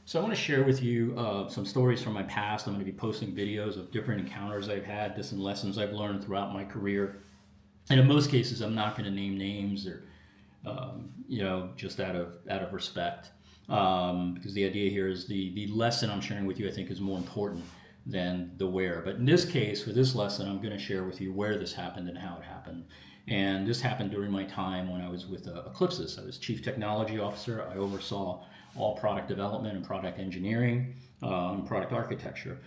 So I want to share with you some stories from my past. I'm going to be posting videos of different encounters I've had, different lessons I've learned throughout my career. And in most cases, I'm not going to name names or, just out of respect, because the idea here is the lesson I'm sharing with you, I think, is more important than the where. But in this case, for this lesson, I'm going to share with you where this happened and how it happened. And this happened during my time when I was with Eclipsys. I was Chief Technology Officer. I oversaw all product development and product engineering and product architecture.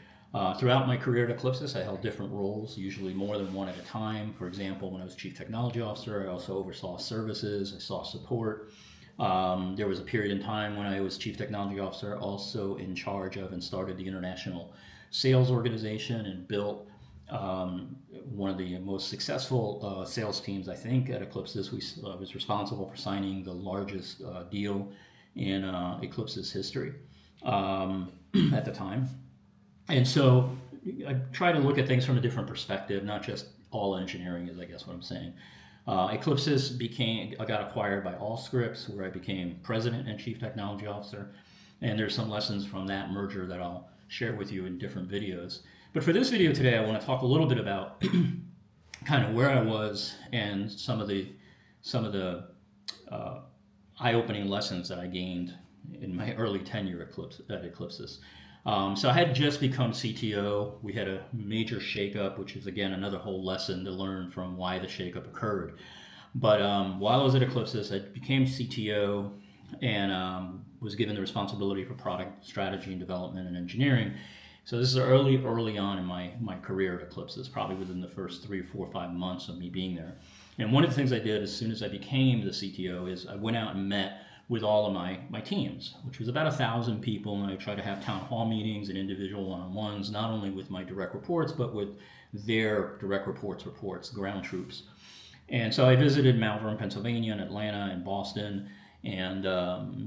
Throughout my career at Eclipsys, I held different roles, usually more than one at a time. For example, when I was Chief Technology Officer, I also oversaw services, I saw support. There was a period in time when I was Chief Technology Officer, also in charge of and started the international sales organization and built one of the most successful sales teams, I think, at Eclipsys. We was responsible for signing the largest deal in Eclipsys history at the time. And so I try to look at things from a different perspective, not just all engineering is, I guess, what I'm saying. Eclipsys got acquired by Allscripts, where I became president and chief technology officer. And there's some lessons from that merger that I'll share with you in different videos. But for this video today, I want to talk a little bit about kind of where I was and some of the eye-opening lessons that I gained in my early tenure at Eclipsys. So I had just become CTO. We had a major shakeup, which is again another whole lesson to learn from why the shakeup occurred. But while I was at Eclipsys, I became CTO and was given the responsibility for product strategy and development and engineering. So this is early on in my career at Eclipsys, probably within the first 3, 4, 5 months of me being there. And one of the things I did as soon as I became the CTO is I went out and met with all of my teams, which was about 1,000 people, and I tried to have town hall meetings and individual one-on-ones, not only with my direct reports, but with their direct reports, ground troops. And so I visited Malvern, Pennsylvania, and Atlanta, and Boston, and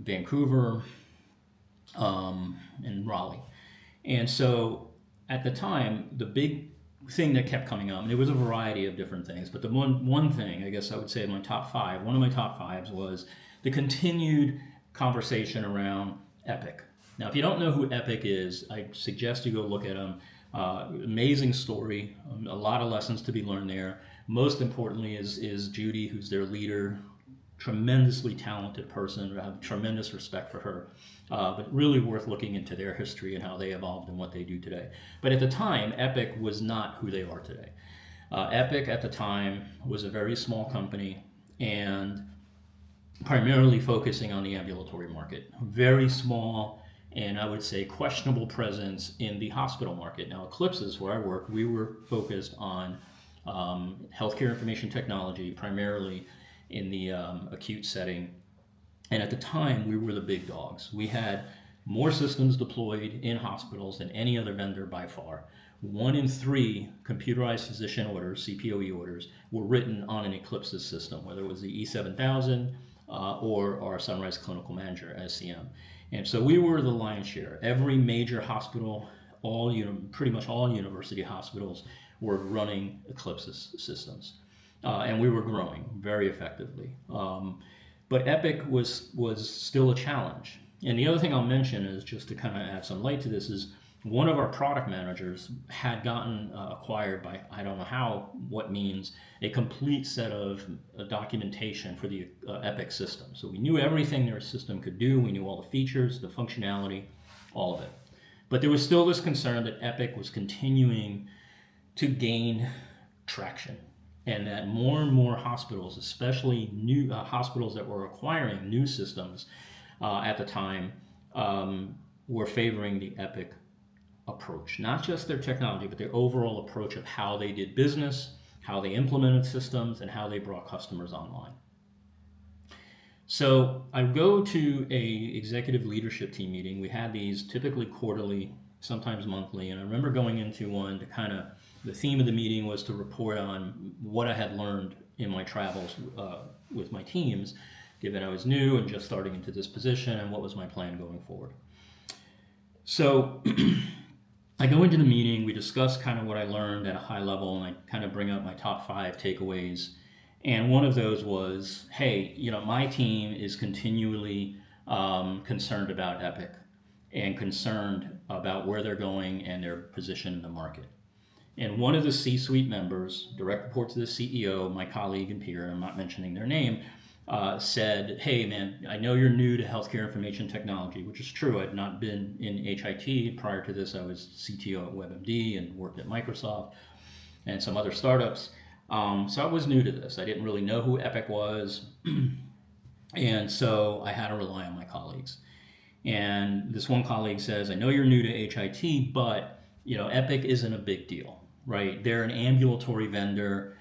Vancouver, and Raleigh. And so at the time, the big thing that kept coming up, and it was a variety of different things, but the one thing, I guess I would say one of my top fives was the continued conversation around Epic. Now, if you don't know who Epic is, I suggest you go look at them. Amazing story, a lot of lessons to be learned there. Most importantly is Judy, who's their leader, tremendously talented person. I have tremendous respect for her, but really worth looking into their history and how they evolved and what they do today. But at the time, Epic was not who they are today. Epic at the time was a very small company and primarily focusing on the ambulatory market. Very small and I would say questionable presence in the hospital market. Now, Eclipsys, where I work, we were focused on healthcare information technology, primarily in the acute setting. And at the time, we were the big dogs. We had more systems deployed in hospitals than any other vendor by far. 1 in 3 computerized physician orders, CPOE orders, were written on an Eclipsys system, whether it was the E7000 or our Sunrise Clinical Manager, SCM. And so we were the lion's share. Every major hospital, pretty much all university hospitals were running Eclipsys systems. And we were growing very effectively. But Epic was still a challenge. And the other thing I'll mention is, just to kind of add some light to this, is one of our product managers had gotten acquired by, I don't know what means, a complete set of documentation for the Epic system. So we knew everything their system could do. We knew all the features, the functionality, all of it. But there was still this concern that Epic was continuing to gain traction, and that more and more hospitals, especially new hospitals that were acquiring new systems at the time, were favoring the Epic approach. Not just their technology, but their overall approach of how they did business, how they implemented systems, and how they brought customers online. So I go to a executive leadership team meeting. We had these typically quarterly, sometimes monthly, and I remember going into one to kind of, the theme of the meeting was to report on what I had learned in my travels with my teams, given I was new and just starting into this position, and what was my plan going forward. So I go into the meeting, we discuss kind of what I learned at a high level, and I kind of bring up my top 5 takeaways. And one of those was, hey, my team is continually concerned about Epic. and concerned about where they're going and their position in the market. And one of the C-suite members, direct report to the CEO, my colleague and peer, I'm not mentioning their name, said, "Hey, man, I know you're new to healthcare information technology," which is true. I'd not been in HIT. Prior to this, I was CTO at WebMD and worked at Microsoft and some other startups. So I was new to this. I didn't really know who Epic was. And so I had to rely on my colleagues. And this one colleague says, "I know you're new to HIT, but Epic isn't a big deal, right? They're an ambulatory vendor.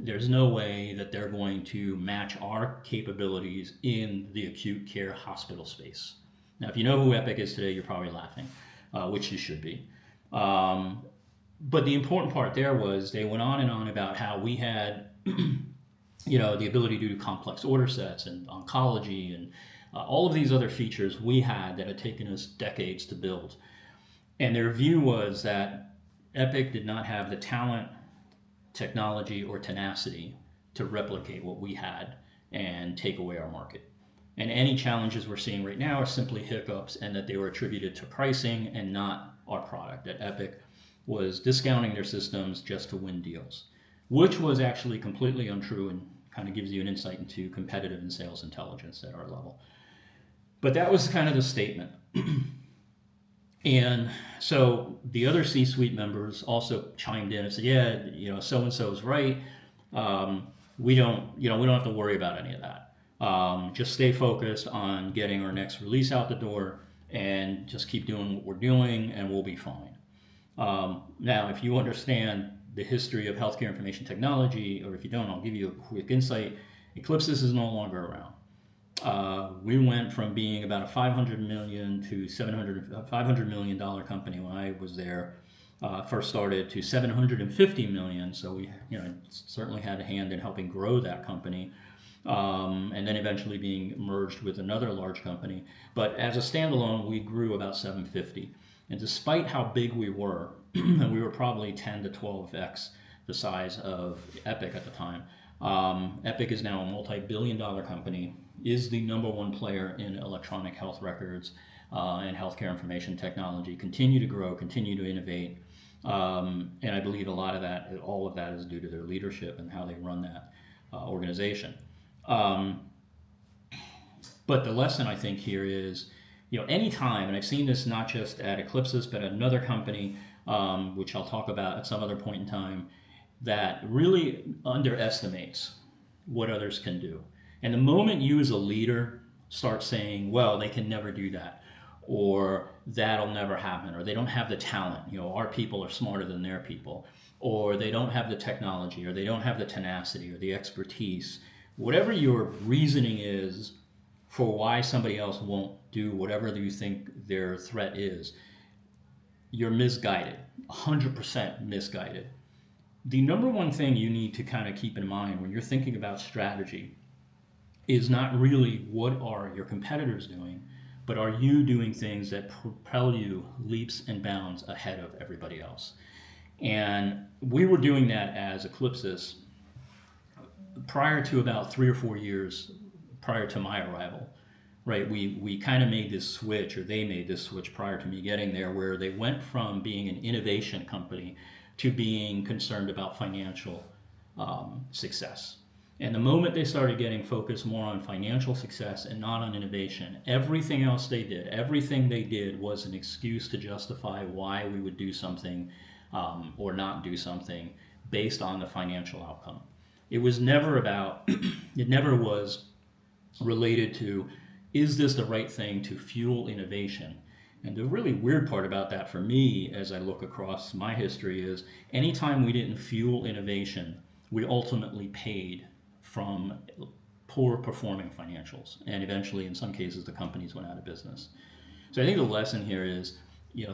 There's no way that they're going to match our capabilities in the acute care hospital space." Now, if you know who Epic is today, you're probably laughing, which you should be. But the important part there was they went on and on about how we had, the ability to do complex order sets and oncology and all of these other features we had that had taken us decades to build. And their view was that Epic did not have the talent, technology, or tenacity to replicate what we had and take away our market. And any challenges we're seeing right now are simply hiccups, and that they were attributed to pricing and not our product. That Epic was discounting their systems just to win deals, which was actually completely untrue and kind of gives you an insight into competitive and sales intelligence at our level. But that was kind of the statement. And so the other C-suite members also chimed in and said, "Yeah, so and so is right. We don't have to worry about any of that. Just stay focused on getting our next release out the door, and just keep doing what we're doing, and we'll be fine." Now, if you understand the history of healthcare information technology, or if you don't, I'll give you a quick insight. Eclipsys is no longer around. We went from being about a $500 million to $500 million company when I was there. First started to $750 million, so we certainly had a hand in helping grow that company, and then eventually being merged with another large company. But as a standalone, we grew about 750. And despite how big we were, and we were probably 10 to 12x the size of Epic at the time, Epic is now a multi-billion-dollar company, is the number one player in electronic health records and healthcare information technology, continue to grow, continue to innovate. And I believe all of that is due to their leadership and how they run that organization. But the lesson I think here is, anytime, and I've seen this not just at Eclipsys, but at another company, which I'll talk about at some other point in time, that really underestimates what others can do. And the moment you as a leader start saying, "Well, they can never do that," or "That'll never happen," or "They don't have the talent," "Our people are smarter than their people," or "They don't have the technology," or "They don't have the tenacity," or the expertise, whatever your reasoning is for why somebody else won't do whatever you think their threat is, you're misguided, 100% misguided. The number one thing you need to kind of keep in mind when you're thinking about strategy is not really what are your competitors doing, but are you doing things that propel you leaps and bounds ahead of everybody else. And we were doing that as Eclipsys prior to about 3 or 4 years prior to my arrival. Right, we kind of made this switch, or they made this switch prior to me getting there, where they went from being an innovation company to being concerned about financial success. And the moment they started getting focused more on financial success and not on innovation, everything they did was an excuse to justify why we would do something or not do something based on the financial outcome. It was never it never was related to, is this the right thing to fuel innovation? And the really weird part about that for me, as I look across my history, is anytime we didn't fuel innovation, we ultimately paid from poor performing financials. And eventually, in some cases, the companies went out of business. So I think the lesson here is,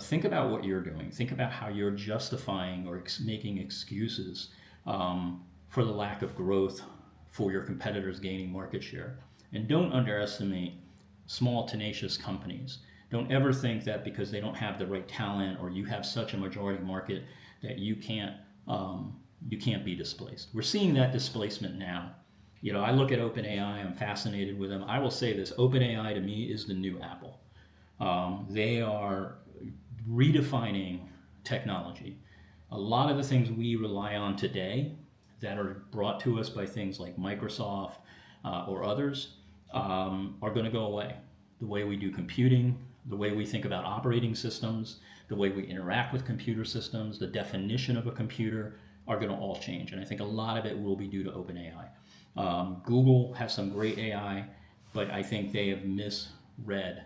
think about what you're doing. Think about how you're justifying or making excuses for the lack of growth for your competitors gaining market share. And don't underestimate small, tenacious companies. Don't ever think that because they don't have the right talent, or you have such a majority market, that you can't be displaced. We're seeing that displacement now. I look at OpenAI, I'm fascinated with them. I will say this, OpenAI to me is the new Apple. They are redefining technology. A lot of the things we rely on today that are brought to us by things like Microsoft or others are going to go away. The way we do computing, the way we think about operating systems, the way we interact with computer systems, the definition of a computer are going to all change. And I think a lot of it will be due to OpenAI. Google has some great AI, but I think they have misread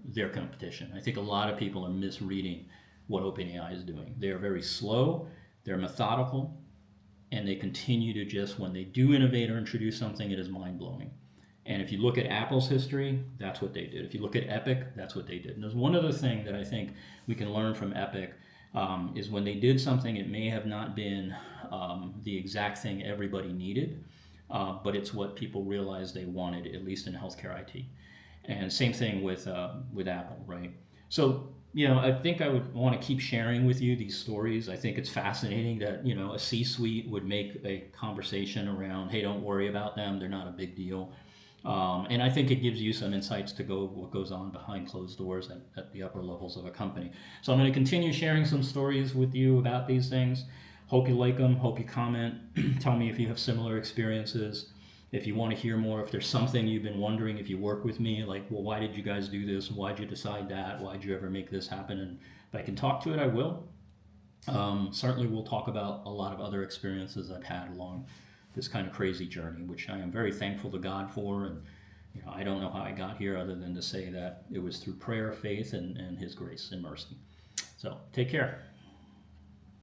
their competition. I think a lot of people are misreading what OpenAI is doing. They are very slow, they're methodical, and they continue to just, when they do innovate or introduce something, it is mind blowing. And if you look at Apple's history, that's what they did. If you look at Epic, that's what they did. And there's one other thing that I think we can learn from Epic is when they did something, it may have not been the exact thing everybody needed, but it's what people realized they wanted, at least in healthcare IT. And same thing with Apple, right? So I think I would want to keep sharing with you these stories. I think it's fascinating that a C-suite would make a conversation around, hey, don't worry about them; they're not a big deal. And I think it gives you some insights to go what goes on behind closed doors at the upper levels of a company. So I'm going to continue sharing some stories with you about these things. Hope you like them. Hope you comment. Tell me if you have similar experiences. If you want to hear more, if there's something you've been wondering, if you work with me, like, well, why did you guys do this? Why'd you decide that? Why'd you ever make this happen? And if I can talk to it, I will. Certainly, we'll talk about a lot of other experiences I've had along this kind of crazy journey, which I am very thankful to God for. And I don't know how I got here other than to say that it was through prayer, faith, and His grace and mercy. So take care.